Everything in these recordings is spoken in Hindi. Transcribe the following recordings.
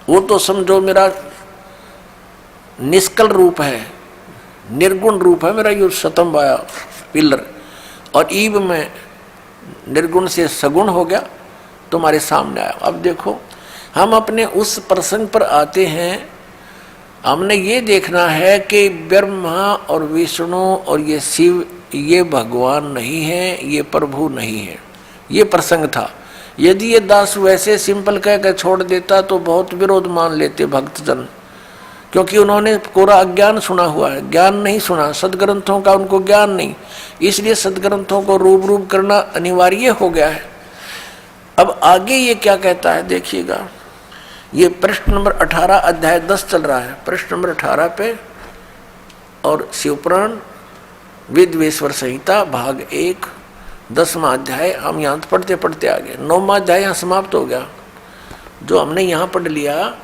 वो तो समझो मेरा निष्कल रूप है, निर्गुण रूप है मेरा यो शतम्भ आया पिलर, और ईब में निर्गुण से सगुण हो गया, तुम्हारे सामने आया। अब देखो हम अपने उस प्रसंग पर आते हैं, हमने ये देखना है कि ब्रह्मा और विष्णु और ये शिव ये भगवान नहीं है, ये प्रभु नहीं है, ये प्रसंग था। यदि ये दास वैसे सिंपल कह कर छोड़ देता तो बहुत विरोध मान लेते भक्तजन, क्योंकि उन्होंने पूरा अज्ञान सुना हुआ है, ज्ञान नहीं सुना, सदग्रंथों का उनको ज्ञान नहीं, इसलिए सदग्रंथों को रूप रूप करना अनिवार्य हो गया है। अब आगे ये क्या कहता है देखिएगा, ये प्रश्न नंबर 18 अध्याय 10 चल रहा है, प्रश्न नंबर 18 पे, और शिवपुराण विद्वेश्वर संहिता भाग 1 10वां अध्याय हम यहाँ पढ़ते पढ़ते आ गए। 9वां अध्याय यहाँ समाप्त हो गया। जो हमने यहाँ पढ़ लिया,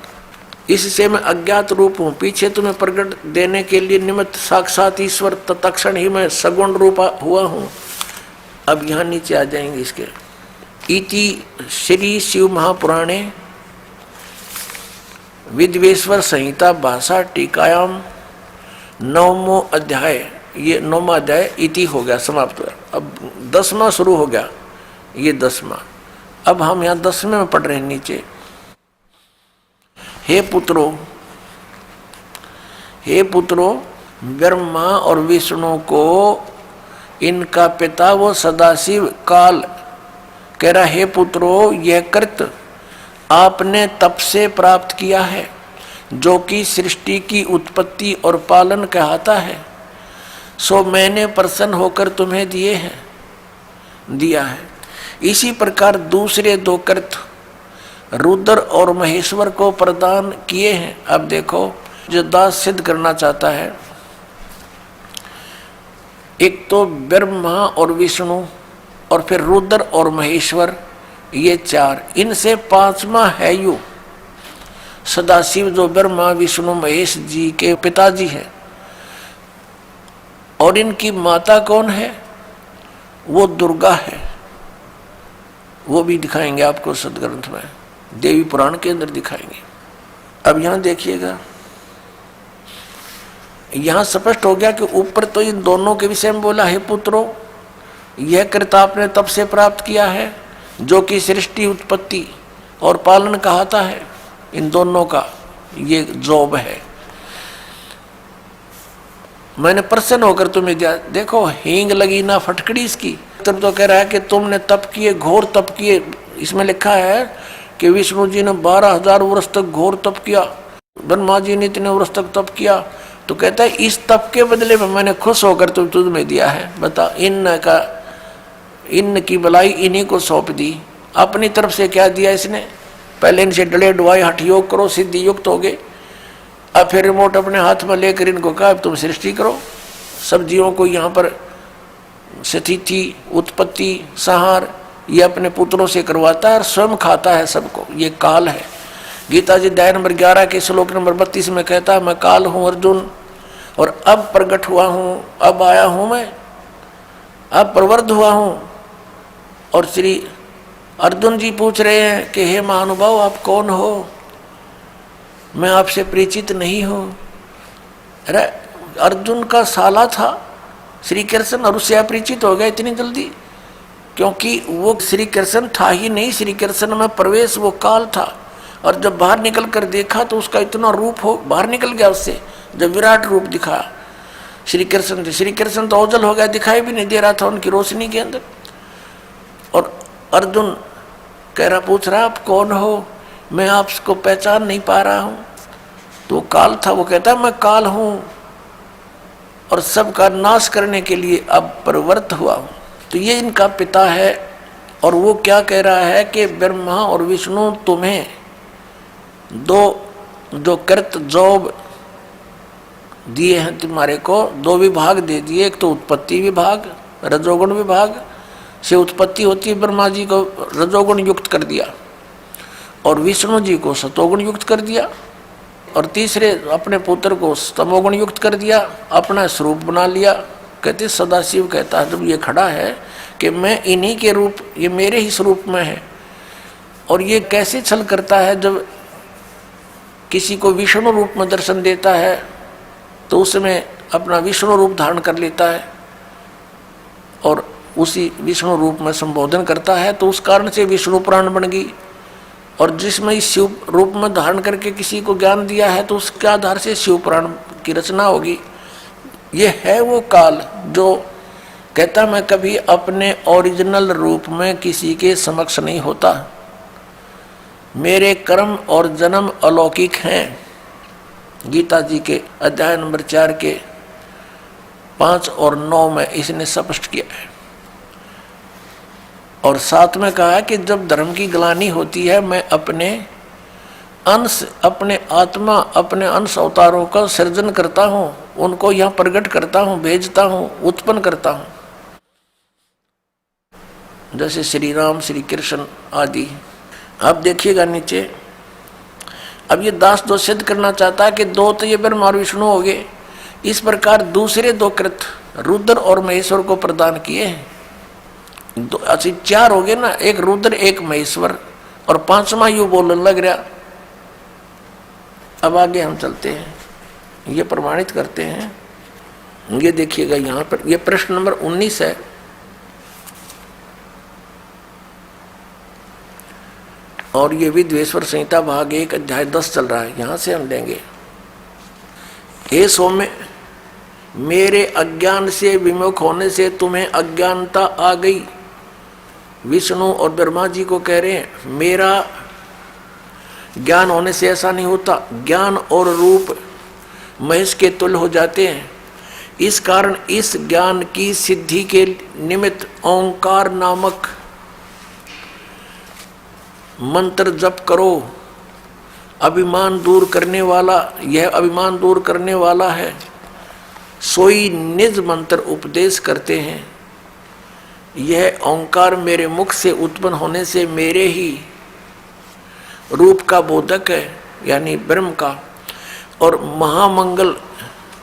इससे मैं अज्ञात रूप हूँ, पीछे तुम्हें प्रकट देने के लिए निमित्त साक्षात ईश्वर, तत्क्षण ही मैं सगुण रूप हुआ हूँ। अब यहाँ नीचे आ जाएंगे इसके। इति श्री शिव महापुराणे विद्वेश्वर संहिता भाषा टीकायाम 9वां अध्याय, ये 9वां अध्याय इति हो गया, समाप्त हुआ। अब 10वां शुरू हो गया, ये 10वां। अब हम यहाँ 10वें में पढ़ रहे हैं नीचे। हे पुत्रों, ब्रह्मा और विष्णु को इनका पिता वो सदाशिव काल कह रहा, हे पुत्रों, यह कृत आपने तप से प्राप्त किया है, जो कि सृष्टि की उत्पत्ति और पालन कहता है, सो मैंने प्रसन्न होकर तुम्हें दिया है। इसी प्रकार दूसरे दो कृत रुद्र और महेश्वर को प्रदान किए हैं। अब देखो, जो दास सिद्ध करना चाहता है, एक तो ब्रह्मा और विष्णु और फिर रुद्र और महेश्वर, ये 4, इनसे 5वां है यू सदाशिव, जो ब्रह्मा विष्णु महेश जी के पिताजी हैं। और इनकी माता कौन है? वो दुर्गा है। वो भी दिखाएंगे आपको सदग्रंथ में, देवी पुराण के अंदर दिखाएंगे। अब यहां देखिएगा, यहां स्पष्ट हो गया कि ऊपर तो इन दोनों के विषय में बोला है, पुत्रों, यह कृत आपने तब से प्राप्त किया है, जो कि सृष्टि उत्पत्ति और पालन कहता है। इन दोनों का ये जॉब है। मैंने प्रसन्न होकर तुम्हें दिया। देखो, हींग लगी ना फटकड़ी इसकी। तब तो कह रहा है कि तुमने तप किए, घोर तप किए। इसमें लिखा है कि विष्णु जी ने 12,000 वर्ष तक घोर तप किया, ब्रह्मा जी ने इतने वर्ष तक तप किया। तो कहता है इस तप के बदले में मैंने खुश होकर तुम्हें दिया है। बता, इन की भलाई इन्हीं को सौंप दी। अपनी तरफ से क्या दिया इसने? पहले इनसे डले डुआई हठ योग करो, सिद्धि युक्त हो गए। अब फिर रिमोट अपने हाथ में लेकर इनको कहा तुम सृष्टि करो। सब जीवों को यहाँ पर स्थिति उत्पत्ति संहार ये अपने पुत्रों से करवाता है और स्वयं खाता है सबको। ये काल है। गीता जी अध्याय नंबर 11 के श्लोक नंबर 32 में कहता है, मैं काल हूँ अर्जुन, और अब प्रकट हुआ हूँ, अब आया हूँ मैं, अब प्रवृद्ध हुआ हूँ। और श्री अर्जुन जी पूछ रहे हैं कि हे महानुभाव, आप कौन हो? मैं आपसे परिचित नहीं हूँ। अरे अर्जुन का साला था श्री कृष्ण, और उससे अपरिचित हो गया इतनी जल्दी? क्योंकि वो श्री कृष्ण था ही नहीं, श्री कृष्ण में प्रवेश वो काल था। और जब बाहर निकल कर देखा तो उसका इतना रूप हो बाहर निकल गया उससे, जब विराट रूप दिखा श्री कृष्ण थे। श्री कृष्ण तो ओझल हो गया, दिखाई भी नहीं दे रहा था उनकी रोशनी के अंदर। और अर्जुन कह रहा, पूछ रहा आप कौन हो? मैं आपको पहचान नहीं पा रहा हूँ। तो काल था। वो कहता मैं काल हूँ और सबका नाश करने के लिए अब प्रवृत्त हुआ हूँ। तो ये इनका पिता है। और वो क्या कह रहा है कि ब्रह्मा और विष्णु तुम्हें दो जो कृत जॉब दिए हैं, तुम्हारे को 2 विभाग दे दिए। एक तो उत्पत्ति विभाग, रजोगुण विभाग से उत्पत्ति होती है, ब्रह्मा जी को रजोगुण युक्त कर दिया और विष्णु जी को सतोगुण युक्त कर दिया, और तीसरे अपने पुत्र को तमोगुण युक्त कर दिया, अपना स्वरूप बना लिया। कहते सदाशिव कहता है जब ये खड़ा है कि मैं इन्हीं के रूप, ये मेरे ही स्वरूप में है। और ये कैसे छल करता है जब किसी को विष्णु रूप में दर्शन देता है तो उसमें अपना विष्णु रूप धारण कर लेता है और उसी विष्णु रूप में संबोधन करता है, तो उस कारण से विष्णु पुराण बन गई। और जिसमें इस शिव रूप में धारण करके किसी को ज्ञान दिया है तो उसके आधार से शिव पुराण की रचना होगी। ये है वो काल जो कहता मैं कभी अपने ओरिजिनल रूप में किसी के समक्ष नहीं होता, मेरे कर्म और जन्म अलौकिक हैं। गीता जी के अध्याय नंबर 4 के 5 और 9 में इसने स्पष्ट किया है। और साथ में कहा है कि जब धर्म की ग्लानि होती है मैं अपने अंश, अपने आत्मा, अपने अंश अवतारों का सृजन करता हूँ, उनको यहाँ प्रकट करता हूँ, भेजता हूँ, उत्पन्न करता हूँ। जैसे श्री राम, श्री कृष्ण आदि। अब देखिएगा नीचे, अब ये दास दो सिद्ध करना चाहता है कि दो तो ये ब्रह्मा और विष्णु हो गए, इस प्रकार दूसरे दो कृत रुद्र और महेश्वर को प्रदान किए हैं। दो अच्छी 4 हो गए ना, एक रुद्र एक महेश्वर और 5वां यू बोलने लग रहा। अब आगे हम चलते हैं, ये प्रमाणित करते हैं। ये देखिएगा यहाँ पर, ये प्रश्न नंबर 19 है। और ये विद्वेश्वर संहिता भाग 1 अध्याय 10 चल रहा है, यहां से हम लेंगे। हे सौम्य, मेरे अज्ञान से विमुख होने से तुम्हें अज्ञानता आ गई। विष्णु और ब्रह्मा जी को कह रहे हैं मेरा ज्ञान होने से ऐसा नहीं होता, ज्ञान और रूप महेश के तुल्य हो जाते हैं। इस कारण इस ज्ञान की सिद्धि के निमित्त ओंकार नामक मंत्र जप करो। अभिमान दूर करने वाला, यह अभिमान दूर करने वाला है। सोई निज मंत्र उपदेश करते हैं। यह ओंकार मेरे मुख से उत्पन्न होने से मेरे ही रूप का बोधक है, यानी ब्रह्म का, और महामंगल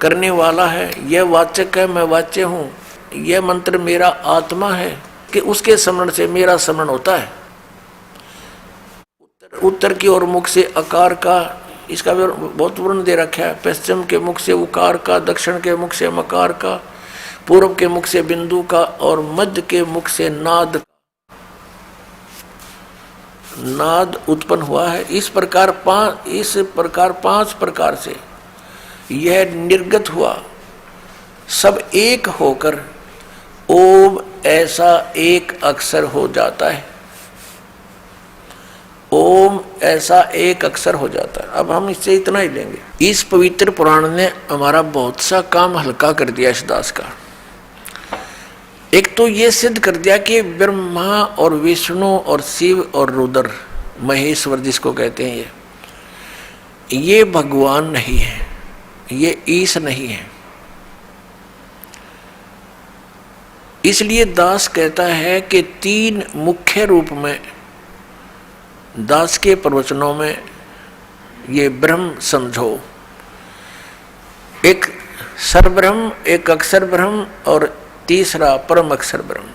करने वाला है। यह वाचक है, मैं वाच्य हूँ। यह मंत्र मेरा आत्मा है कि उसके स्मरण से मेरा स्मरण होता है। उत्तर की ओर मुख से आकार का, इसका बहुत वर्ण दे रखा है। पश्चिम के मुख से उकार का, दक्षिण के मुख से मकार का, पूर्व के मुख से बिंदु का और मध्य के मुख से नाद उत्पन्न हुआ है। इस प्रकार 5 प्रकार से यह निर्गत हुआ। सब एक होकर ओम ऐसा एक अक्षर हो जाता है। ओम ऐसा एक अक्षर हो जाता है। अब हम इससे इतना ही लेंगे। इस पवित्र पुराण ने हमारा बहुत सा काम हल्का कर दिया इस दास का। एक तो ये सिद्ध कर दिया कि ब्रह्मा और विष्णु और शिव और रुद्र, महेश्वर जिसको कहते हैं, ये भगवान नहीं है, ये ईश नहीं है। इसलिए दास कहता है कि 3 मुख्य रूप में दास के प्रवचनों में ये ब्रह्म समझो। एक सरब्रह्म, एक अक्षर ब्रह्म और तीसरा परम अक्षर ब्रह्म।